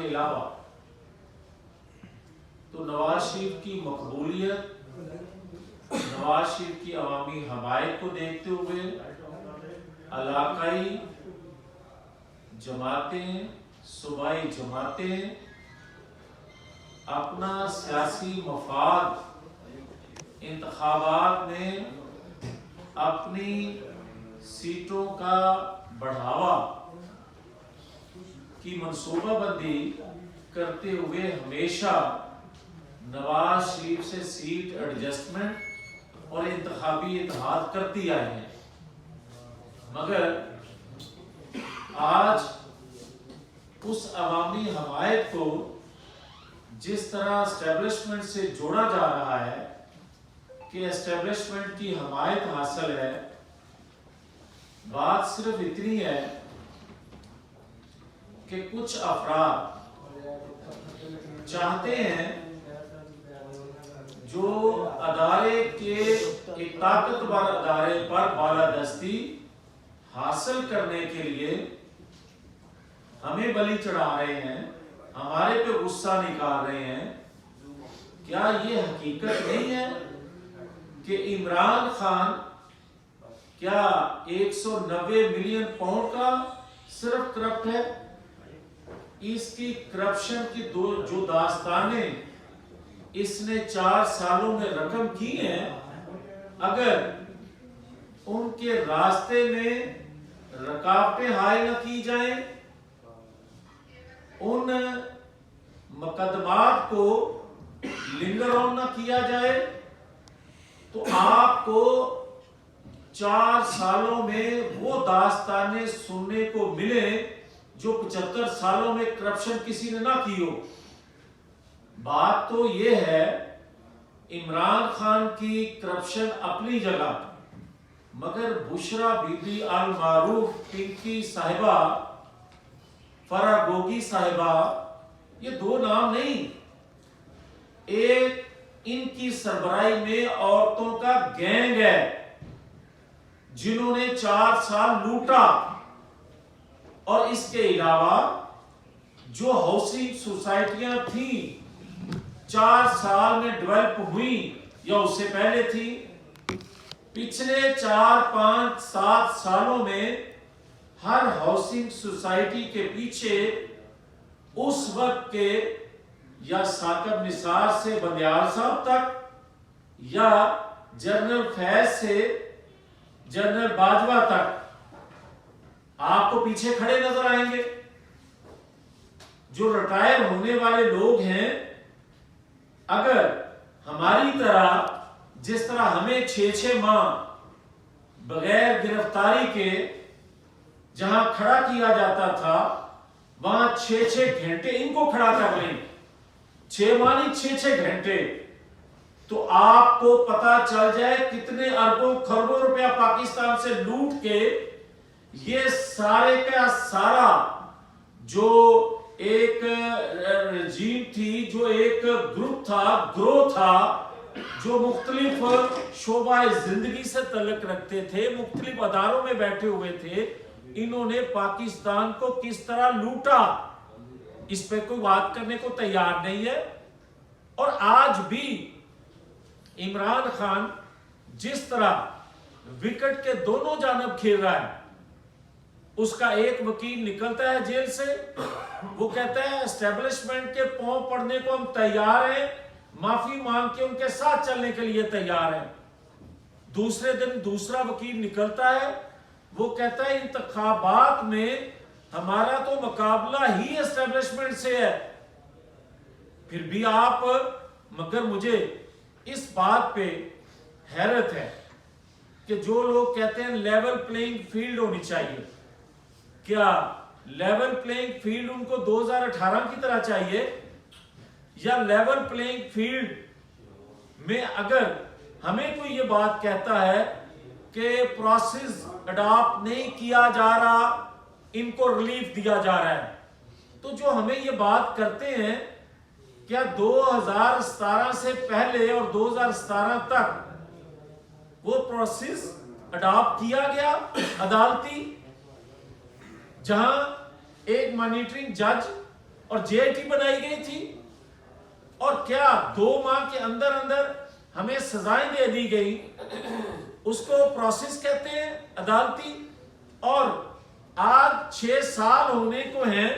کے علاوہ تو نواز شریف کی مقبولیت، نواز شریف کی عوامی حمایت کو دیکھتے ہوئے علاقائی جماعتیں، صوبائی جماعتیں اپنا سیاسی مفاد انتخابات میں اپنی سیٹوں کا بڑھاوا کی منصوبہ بندی کرتے ہوئے ہمیشہ نواز شریف سے سیٹ ایڈجسٹمنٹ اور انتخابی اتحاد کرتی آئے ہیں، مگر آج اس عوامی حمایت کو جس طرح اسٹیبلشمنٹ سے جوڑا جا رہا ہے کہ اسٹیبلشمنٹ کی حمایت حاصل ہے، بات صرف اتنی ہے کہ کچھ افراد چاہتے ہیں جو ادارے کے ایک طاقتور ادارے پر بالادستی حاصل کرنے کے لیے ہمیں بلی چڑھا رہے ہیں، ہمارے پہ غصہ نکال رہے ہیں۔ کیا یہ حقیقت نہیں ہے کہ عمران خان کیا 190 ملین پاؤنڈ کا صرف کرپٹ ہے؟ اس کی کرپشن کی جو داستانیں اس نے 4 سالوں میں رقم کی ہیں، اگر ان کے راستے میں رکاوٹیں حائل نہ کی جائیں، ان مقدمات کو لنگر آن نہ کیا جائے، تو آپ کو 4 سالوں میں وہ داستانیں سننے کو ملے جو 75 سالوں میں کرپشن کسی نے نہ کی ہو۔ بات تو یہ ہے عمران خان کی کرپشن اپنی جگہ، مگر بشرا بی بی آل معروف پنکی صاحبہ، فرح گوگی صاحبہ، یہ 2 نام نہیں، ایک ان کی سربراہی میں عورتوں کا گینگ ہے جنہوں نے 4 سال لوٹا، اور اس کے علاوہ جو ہاؤسنگ سوسائٹیاں تھیں 4 سال میں ڈیولپ ہوئی یا اس سے پہلے تھی، پچھلے 4 5 7 سالوں میں ہر ہاؤسنگ سوسائٹی کے پیچھے اس وقت کے یا ثاقب نثار سے بندیال صاحب تک، یا جنرل فیض سے جنرل باجوہ تک آپ کو پیچھے کھڑے نظر آئیں گے۔ جو ریٹائر ہونے والے لوگ ہیں، اگر ہماری طرح جس طرح ہمیں 6 ماہ بغیر گرفتاری کے جہاں کھڑا کیا جاتا تھا وہاں 6 گھنٹے ان کو کھڑا کر لیں، 6 ماہ نہیں 6 گھنٹے، تو آپ کو پتا چل جائے کتنے اربوں کھربوں روپیہ پاکستان سے لوٹ کے یہ سارے کا سارا جو ایک رجیم تھی، جو ایک گروپ تھا، گروہ تھا، جو مختلف شعبہ زندگی سے تعلق رکھتے تھے، مختلف اداروں میں بیٹھے ہوئے تھے، انہوں نے پاکستان کو کس طرح لوٹا، اس پہ کوئی بات کرنے کو تیار نہیں ہے۔ اور آج بھی عمران خان جس طرح وکٹ کے دونوں جانب کھیل رہا ہے، اس کا ایک وکیل نکلتا ہے جیل سے، وہ کہتا ہے اسٹیبلشمنٹ کے پاؤں پڑنے کو ہم تیار ہیں، معافی مانگ کے ان کے ساتھ چلنے کے لیے تیار ہیں۔ دوسرے دن دوسرا وکیل نکلتا ہے، وہ کہتا ہے انتخابات میں ہمارا تو مقابلہ ہی اسٹیبلشمنٹ سے ہے۔ پھر بھی آپ، مگر مجھے اس بات پہ حیرت ہے کہ جو لوگ کہتے ہیں لیول پلینگ فیلڈ ہونی چاہیے، کیا لیول پلینگ فیلڈ ان کو 2018 کی طرح چاہیے؟ یا لیول پلینگ فیلڈ میں اگر ہمیں کوئی یہ بات کہتا ہے کہ پروسیس اڈاپٹ نہیں کیا جا رہا، ان کو ریلیف دیا جا رہا ہے، تو جو ہمیں یہ بات کرتے ہیں کیا 2017 سے پہلے اور 2017 تک وہ پروسیس اڈاپٹ کیا گیا عدالتی، جہاں ایک مانیٹرنگ جج اور JIT بنائی گئی تھی، اور کیا 2 ماہ کے اندر اندر ہمیں سزائیں دے دی گئی، اس کو پروسیس کہتے ہیں عدالتی، اور آج 6 سال ہونے کو ہیں،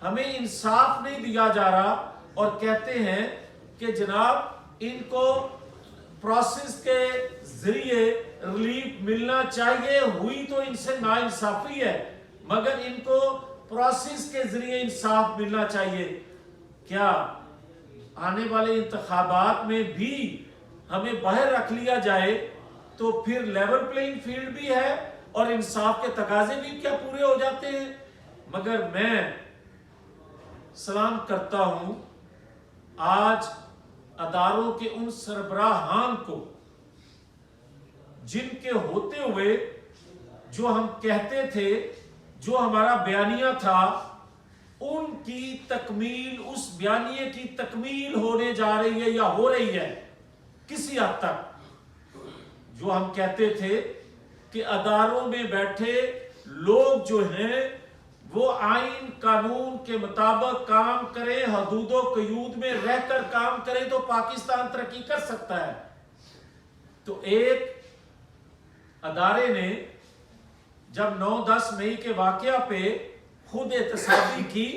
ہمیں انصاف نہیں دیا جا رہا، اور کہتے ہیں کہ جناب ان کو پروسیس کے ذریعے ریلیف ملنا چاہیے، ہوئی تو ان سے ناانصافی ہے، مگر ان کو پروسیس کے ذریعے انصاف ملنا چاہیے۔ کیا آنے والے انتخابات میں بھی ہمیں باہر رکھ لیا جائے تو پھر لیول پلینگ فیلڈ بھی ہے اور انصاف کے تقاضے بھی کیا پورے ہو جاتے ہیں؟ مگر میں سلام کرتا ہوں آج اداروں کے ان سربراہان کو جن کے ہوتے ہوئے جو ہم کہتے تھے، جو ہمارا بیانیہ تھا، ان کی تکمیل، اس بیانیے کی تکمیل ہونے جا رہی ہے یا ہو رہی ہے کسی حد تک۔ جو ہم کہتے تھے کہ اداروں میں بیٹھے لوگ جو ہیں وہ آئین قانون کے مطابق کام کریں، حدود و قیود میں رہ کر کام کریں تو پاکستان ترقی کر سکتا ہے۔ تو ایک ادارے نے جب 9-10 مئی کے واقعہ پہ خود احتسابی کی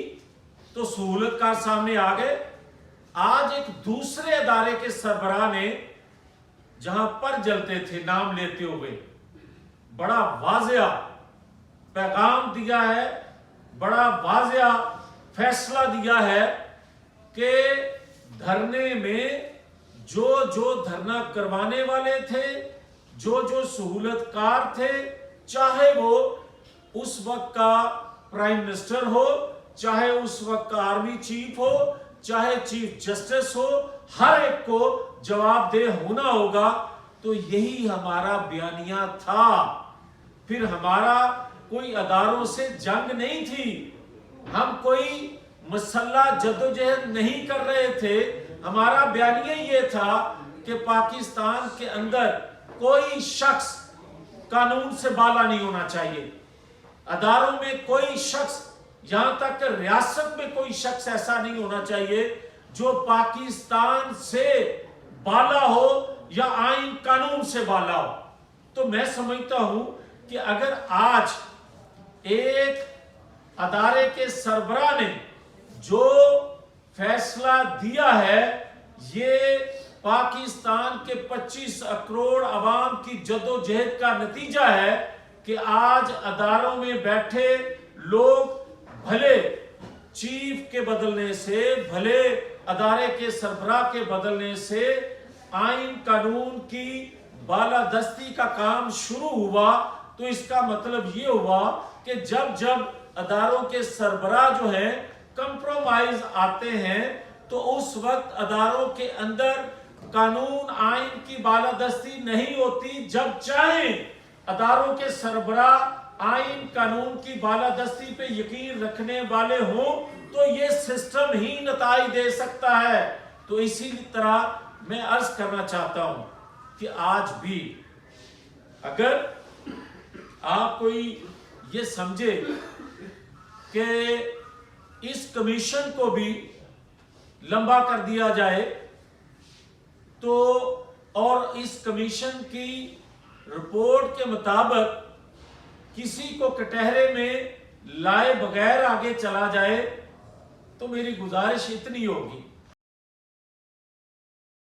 تو سہولت کار سامنے آ گئے۔ آج ایک دوسرے ادارے کے سربراہ نے جہاں پر جلتے تھے نام لیتے ہوئے بڑا واضح پیغام دیا ہے، بڑا واضح فیصلہ دیا ہے کہ دھرنے میں جو دھرنا کروانے والے تھے، جو سہولت کار تھے، چاہے وہ اس وقت کا پرائم منسٹر ہو، چاہے اس وقت کا آرمی چیف ہو، چاہے چیف جسٹس ہو، ہر ایک کو جواب دہ ہونا ہوگا۔ تو یہی ہمارا بیانیہ تھا۔ پھر ہمارا کوئی اداروں سے جنگ نہیں تھی، ہم کوئی مسلح جدوجہد نہیں کر رہے تھے۔ ہمارا بیانیہ یہ تھا کہ پاکستان کے اندر کوئی شخص قانون سے بالا نہیں ہونا چاہیے، اداروں میں کوئی شخص، یہاں تک کہ ریاست میں کوئی شخص ایسا نہیں ہونا چاہیے جو پاکستان سے بالا ہو یا آئین قانون سے بالا ہو۔ تو میں سمجھتا ہوں کہ اگر آج ایک ادارے کے سربراہ نے جو فیصلہ دیا ہے، یہ پاکستان کے 25 کروڑ عوام کی جدوجہد کا نتیجہ ہے کہ آج اداروں میں بیٹھے لوگ بھلے چیف کے بدلنے سے، بھلے ادارے کے سربراہ کے بدلنے سے آئین قانون کی بالادستی کا کام شروع ہوا، تو اس کا مطلب یہ ہوا کہ جب اداروں کے سربراہ جو ہیں کمپرومائز آتے ہیں تو اس وقت اداروں کے اندر قانون آئین کی بالادستی نہیں ہوتی۔ جب چاہیں اداروں کے سربراہ آئین قانون کی بالادستی پہ یقین رکھنے والے ہوں تو یہ سسٹم ہی نتائج دے سکتا ہے۔ تو اسی طرح میں عرض کرنا چاہتا ہوں کہ آج بھی اگر آپ کوئی یہ سمجھے کہ اس کمیشن کو بھی لمبا کر دیا جائے تو، اور اس کمیشن کی رپورٹ کے مطابق کسی کو کٹہرے میں لائے بغیر آگے چلا جائے، تو میری گزارش اتنی ہوگی